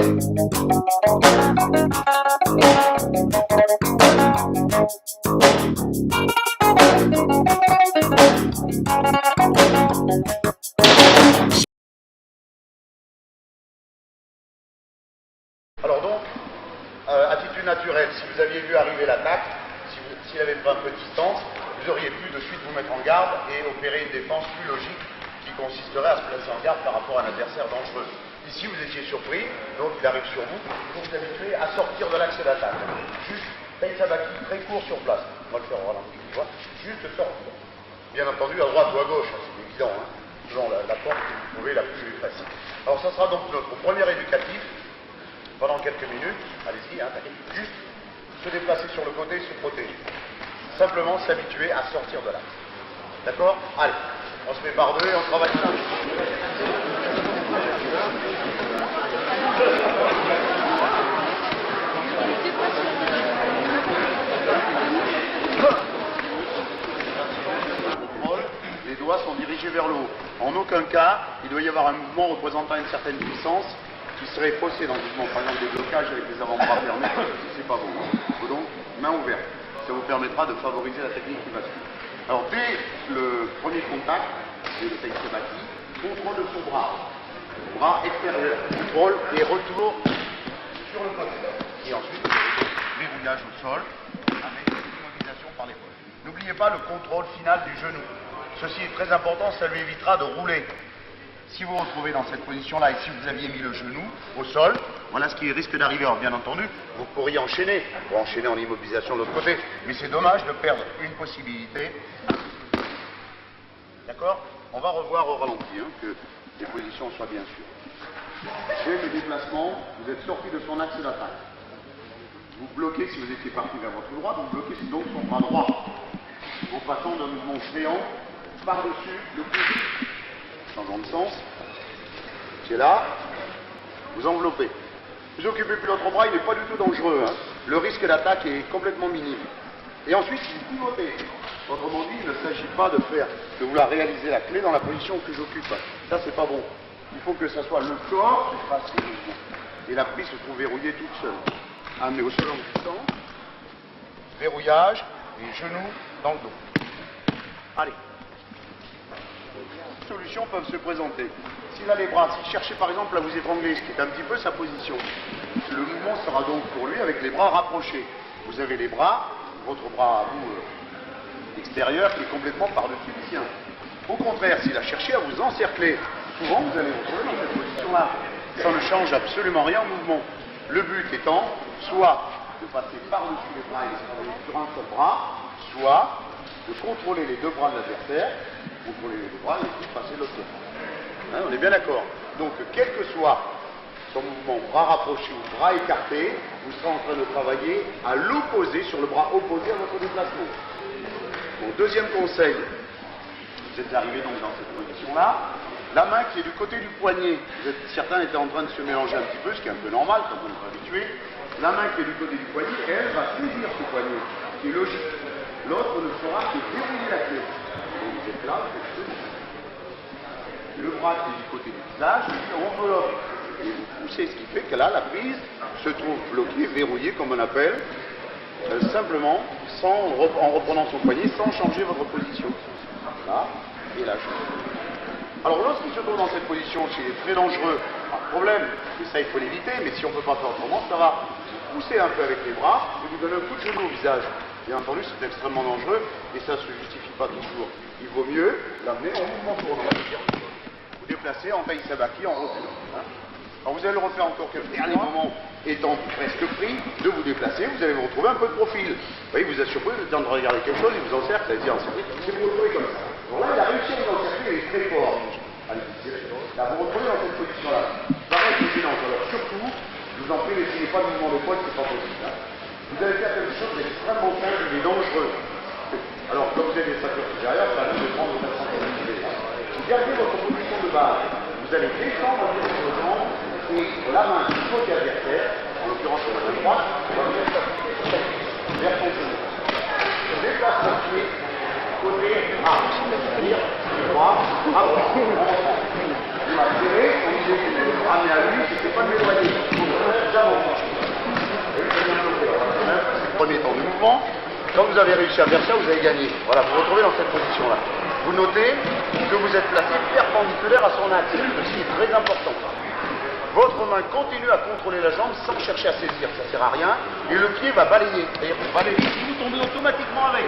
Alors donc, attitude naturelle, si vous aviez vu arriver l'attaque, s'il avait pris un peu de distance, vous auriez pu de suite vous mettre en garde et opérer une défense plus logique qui consisterait à se placer en garde par rapport à un adversaire dangereux. Ici, vous étiez surpris, donc il arrive sur vous, il faut vous habituer à sortir de l'axe d'attaque. Juste, Taï Sabaki, très court sur place. On va le faire au ralenti, tu vois. Juste sortir. Bien entendu, à droite ou à gauche, hein, c'est évident, hein, selon la porte que vous trouvez la plus facile. Alors, ça sera donc notre premier éducatif. Pendant quelques minutes, allez-y, hein, juste se déplacer sur le côté et se protéger. Simplement s'habituer à sortir de l'axe. D'accord? Allez, on se met par deux et on travaille ça. Les doigts sont dirigés vers le haut. En aucun cas, il doit y avoir un mouvement représentant une certaine puissance qui serait faussé dans le mouvement, par exemple des blocages avec les avant-bras fermés, c'est pas bon. Il faut donc main ouverte. Ça vous permettra de favoriser la technique qui va suivre. Alors dès le premier contact, c'est le Taï Sabaki, contrôle de son bras extérieur, contrôle et retour sur le côté. Et ensuite, verrouillage au sol avec immobilisation par l'épaule. N'oubliez pas le contrôle final du genou. Ceci est très important, ça lui évitera de rouler. Si vous vous retrouvez dans cette position-là et si vous aviez mis le genou au sol, voilà ce qui risque d'arriver. Alors bien entendu, vous pourriez enchaîner, pour enchaîner en immobilisation de l'autre côté. Mais c'est dommage de perdre une possibilité. D'accord? On va revoir au ralenti, hein, que les positions soient bien sûres. Dès le déplacement, vous êtes sorti de son axe d'attaque. Vous bloquez, si vous étiez parti vers votre droite, vous bloquez donc son bras droit. En passant d'un mouvement séant par-dessus le pouce. Changeant de sens, c'est là, vous enveloppez. Vous occupez plus l'autre bras, il n'est pas du tout dangereux. Hein. Le risque d'attaque est complètement minime. Et ensuite, vous pivotez. Autrement dit, il ne s'agit pas de vouloir réaliser la clé dans la position que j'occupe. Ça, c'est pas bon. Il faut que ça soit le corps qui fasse le mouvement. Et la prise se trouve verrouillée toute seule. Amenez au sol en puissance, verrouillage et genoux dans le dos. Allez. Solutions peuvent se présenter. S'il a les bras, s'il cherchait par exemple à vous étrangler, ce qui est un petit peu sa position, le mouvement sera donc pour lui avec les bras rapprochés. Vous avez les bras, votre bras à vous extérieur qui est complètement par-dessus le sien. Au contraire, s'il a cherché à vous encercler, souvent vous allez vous retrouver dans cette position-là. Ça ne change absolument rien au mouvement. Le but étant soit de passer par-dessus les bras et de travailler sur un seul bras, soit de contrôler les deux bras de l'adversaire, contrôler les deux bras et puis passer l'autre côté. Hein, on est bien d'accord. Donc, quel que soit son mouvement, bras rapproché ou bras écarté, vous serez en train de travailler à l'opposé, sur le bras opposé à votre déplacement. Bon, deuxième conseil, vous êtes arrivé donc dans cette position-là, la main qui est du côté du poignet, certains étaient en train de se mélanger un petit peu, ce qui est un peu normal quand on est habitué, la main qui est du côté du poignet, elle va saisir ce poignet, ce qui est logique. L'autre ne fera que dérouiller la clé. Donc vous êtes là, vous êtes le bras qui est du côté du visage, il enveloppe. Et vous poussez, ce qui fait que là, la prise se trouve bloquée, verrouillée, comme on appelle, simplement, en reprenant son poignet, sans changer votre position. Là, et là. Alors lorsqu'il se trouve dans cette position, s'il est très dangereux, pas de problème, mais ça il faut l'éviter, mais si on ne peut pas faire autrement, ça va vous pousser un peu avec les bras et vous donner un coup de genou au visage. Bien entendu, c'est extrêmement dangereux et ça ne se justifie pas toujours. Il vaut mieux l'amener en mouvement tournant. Vous déplacez en Taï Sabaki en reculant. Hein. Alors vous allez le refaire encore quelques derniers moments, étant presque pris, de vous déplacer, vous allez vous retrouver un peu de profil. Vous voyez, vous êtes surpris, vous êtes en train de regarder quelque chose, il vous encercle, ça veut dire encercler, c'est vous retrouver comme ça. Alors là, il a réussi à vous encercler, il est très fort. Allez, là, vous retrouvez dans cette position-là. Pareil, c'est silence. Alors surtout, je vous en prie, n'essayez pas de mouvement de poids, c'est pas possible. Hein. Vous allez faire quelque chose d'extrêmement simple et dangereux. Alors, comme vous avez des ceintures supérieures, ça va vous prendre votre responsabilité. Vous gardez votre position de base. Vous allez descendre votre jambe et la main du côté adversaire, en l'occurrence sur la main droite, va mettre vers son genou. Je déplace mon pied côté arche, c'est-à-dire droit à droite. On reprend. Vous la serrez, on dit que vous ramenez à lui, c'est pas de m'éloigner. automatiquement, quand vous avez réussi à faire ça, vous avez gagné. Voilà, vous vous retrouvez dans cette position-là. Vous notez que vous êtes placé perpendiculaire à son axe, ceci est très important. Votre main continue à contrôler la jambe sans chercher à saisir, ça ne sert à rien, et le pied va balayer. C'est-à-dire que vous balayez, si vous tombez automatiquement avec,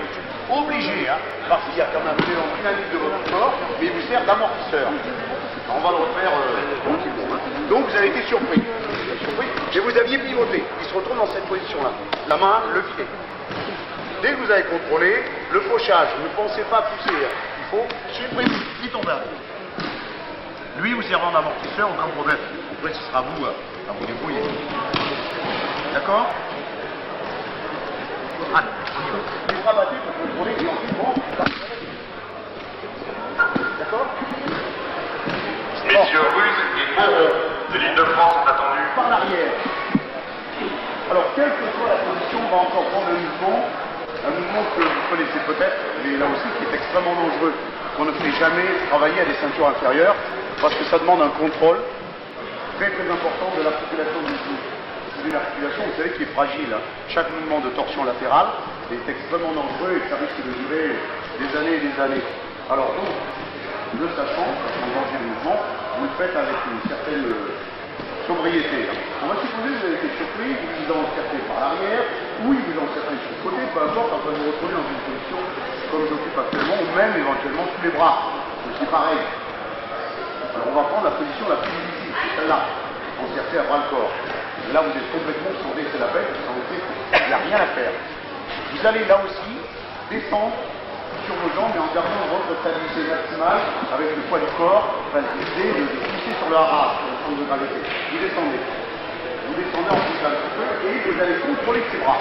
obligé, hein, parce qu'il y a quand même un élément dynamique de votre corps, mais il vous sert d'amortisseur. On va le refaire tranquillement. Hein. Donc vous avez été surpris. Et vous aviez pivoté. Il se retrouve dans cette position-là. La main, le pied. Dès que vous avez contrôlé, le fauchage, ne pensez pas pousser. Il faut supprimer. Il tombe à vous. Lui vous servant d'amortisseur, aucun problème. Après, ce sera à vous débrouiller. D'accord? Allez, on y va. Les bras battus pour contrôler et ensuite, bon, d'accord? Messieurs Ruze et Moreau de l'île de France sont attendus. Par l'arrière. Alors, quelle que soit la position, on va encore prendre un mouvement que vous connaissez peut-être, mais là aussi qui est extrêmement dangereux, qu'on ne fait jamais travailler à des ceintures inférieures, parce que ça demande un contrôle très très important de l'articulation du genou. C'est une articulation, vous savez, qui est fragile. Hein. Chaque mouvement de torsion latérale est extrêmement dangereux et ça risque de durer des années et des années. Alors donc, le sachant, en danger de mouvement, vous le faites avec une certaine sobriété. Hein. On va supposer que vous avez été surpris, vous vous encerclez par l'arrière, ou vous encerclez sur le côté, peu importe, après vous retrouvez dans une position comme j'occupe actuellement, ou même éventuellement sous les bras. C'est pareil. Alors on va prendre la position la plus difficile, c'est celle-là, encerclée à bras le corps. Là vous êtes complètement sourdé, c'est la bête, vous sentez qu'il n'y a rien à faire. Vous allez là aussi descendre sur vos jambes et en gardant votre stabilité maximale avec le poids du corps, l'idée de pousser sur le haras, sur le centre de gravité. Vous descendez. Vous descendez en poussant un petit peu et vous allez contrôler ses bras.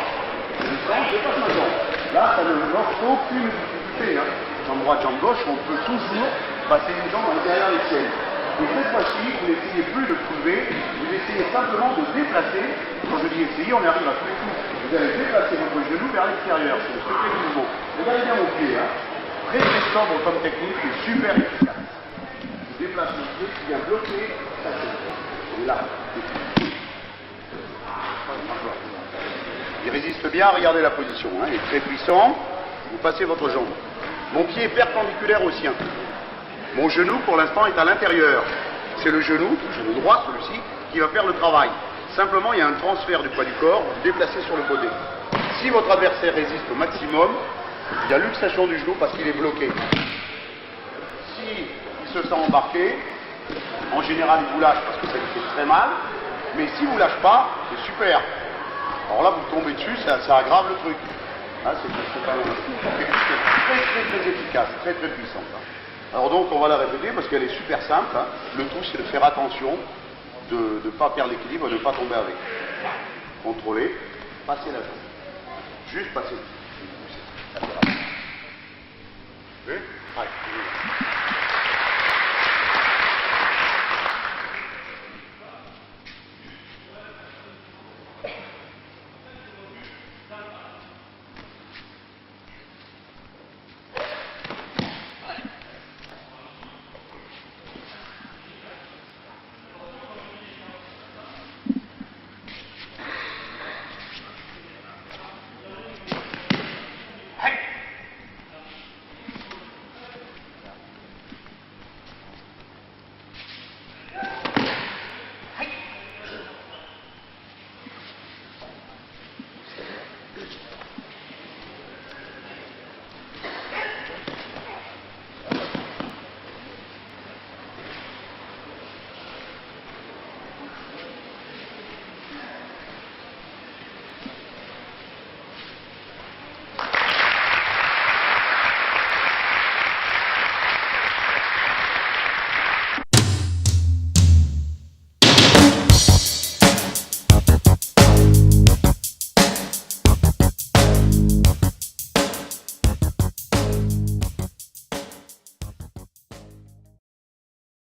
Je descends, je passe ma jambe. Là, ça ne m'offre aucune difficulté. Hein. Jambe droite, jambe gauche, on peut toujours passer une jambe derrière les siennes. Et cette fois-ci, vous n'essayez plus de soulever, vous essayez simplement de déplacer. Quand je dis essayer, on arrive à tous les coups. Vous allez déplacer votre genou vers l'extérieur, c'est le secret du mouvement. Regardez bien mon pied, hein. Très très sobre comme technique et super efficace. Je déplace mon pied qui vient bloquer sa chaîne. Et là. Il résiste bien, regardez la position, hein. Il est très puissant. Vous passez votre jambe. Mon pied est perpendiculaire au sien. Mon genou, pour l'instant, est à l'intérieur. C'est le genou droit, celui-ci, qui va faire le travail. Simplement, il y a un transfert du poids du corps, vous déplacez sur le côté. Si votre adversaire résiste au maximum, il y a luxation du genou parce qu'il est bloqué. Si il se sent embarqué, en général, il vous lâche parce que ça lui fait très mal. Mais si vous ne lâche pas, c'est super. Alors là, vous tombez dessus, ça aggrave le truc. Hein, c'est un technique très très très efficace, très très puissante. Hein. Alors donc on va la répéter parce qu'elle est super simple. Hein. Le tout c'est de faire attention de ne pas perdre l'équilibre, de ne pas tomber avec. Contrôler, passer la jambe. Juste passer. Vous voyez ? Allez.